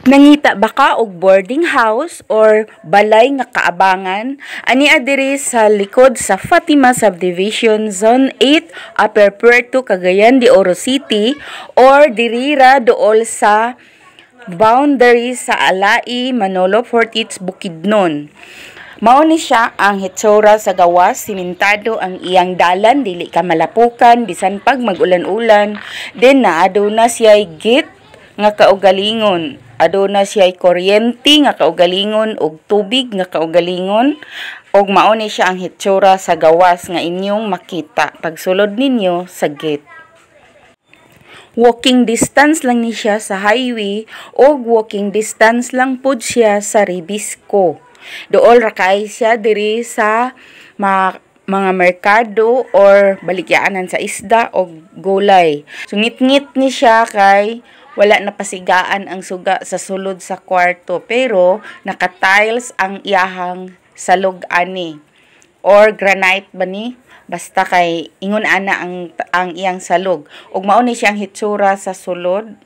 Nangita ba ka og boarding house or balay nga kaabangan? Ani adiri sa likod sa Fatima Subdivision Zone 8, Upper Puerto, Cagayan de Oro City, or dirira dool sa boundary sa Alai, Manolo Fortits, Bukidnon. Mao ni siya ang hitsura sa gawas, simentado ang iyang dalan, dili ka malapukan bisan pag magulan-ulan. Then naaduna siya gate nga kaugalingon. Aduna siya kuryente nga kaugalingon og tubig nga kaugalingon, og mao ni siya ang hitsura sa gawas nga inyong makita pagsulod ninyo sa gate. Walking distance lang ni siya sa highway og walking distance lang pud siya sa Ribisco. Dool ra kay siya diri sa mga merkado or balikyaanan sa isda o gulay. Sungit-ngit ni siya kay wala na pasigaan ang suga sa sulod sa kwarto, pero naka-tiles ang iyahang salog ani or granite ba ni, basta kay ingon ana ang iyang salog, ug mao ni siyang hitsura sa sulod.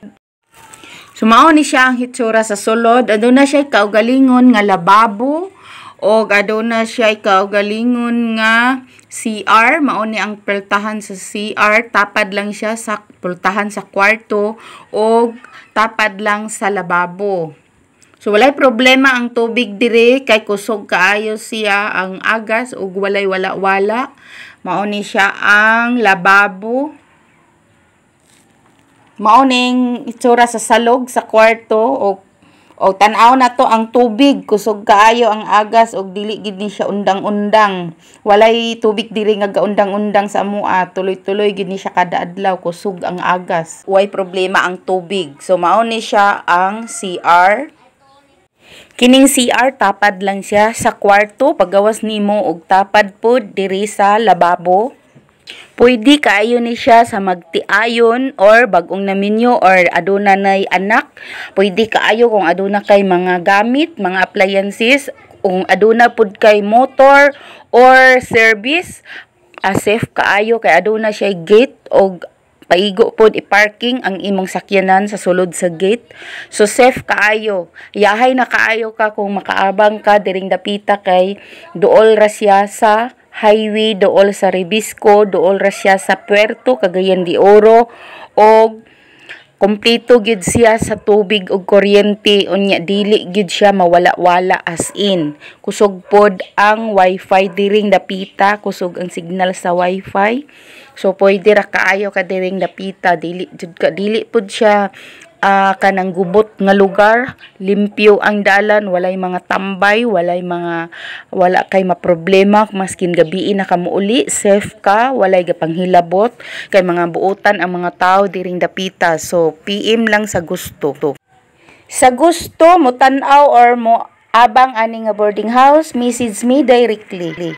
So mao ni siya ang hitsura sa sulod. Aduna siya kaugalingon nga lababo, og aduna siya kaugalingon nga CR. Mao ni ang pultahan sa CR, tapad lang siya sa pultahan sa kwarto og tapad lang sa lababo. So walay problema ang tubig dire kay kusog kaayo siya ang agas ug walay wala-wala. Mao ni siya ang lababo. Mao ning itsura sa salog sa kwarto o tan-aw na to ang tubig, kusog kaayo ang agas og dili gid ni siya undang-undang. Walay tubig diri nga gaundang-undang sa amua, tuloy-tuloy gid ni siya kada adlaw, kusog ang agas. Way problema ang tubig. So mao ni siya ang CR. Kining CR tapad lang siya sa kwarto, paggawas nimo og tapad pod diri sa lababo. Pwede kaayo ni siya sa magtiayon or bagong naminyo or aduna nay anak. Pwede kaayo kung aduna kay mga gamit, mga appliances, kung aduna pud kay motor or service. Safe kaayo kay aduna siya gate og paigo pod i-parking ang imong sakyanan sa sulod sa gate. So safe kaayo. Yahay na kaayo ka kung makaabang ka diring dapita kay duol ra siya sa highway, dool sa Ribisco, dool ra siya sa Puerto, Cagayan de Oro, og kompleto gid siya sa tubig og kuryente, unya dili gid siya mawala-wala as in. Kusog pod ang wifi diring dapita, kusog ang signal sa wifi. So pwede ra kaayo ka diring dapita, dili pod siya kanang gubot nga lugar, limpyo ang dalan, walay mga tambay, wala kay maproblema maskin gabi na ka muuli, safe ka, walay gapanghilabot kay mga buotan ang mga tao diring dapita. So PM lang sa gusto. Sa gusto mo tan-aw or mo abang ani nga boarding house, message me directly.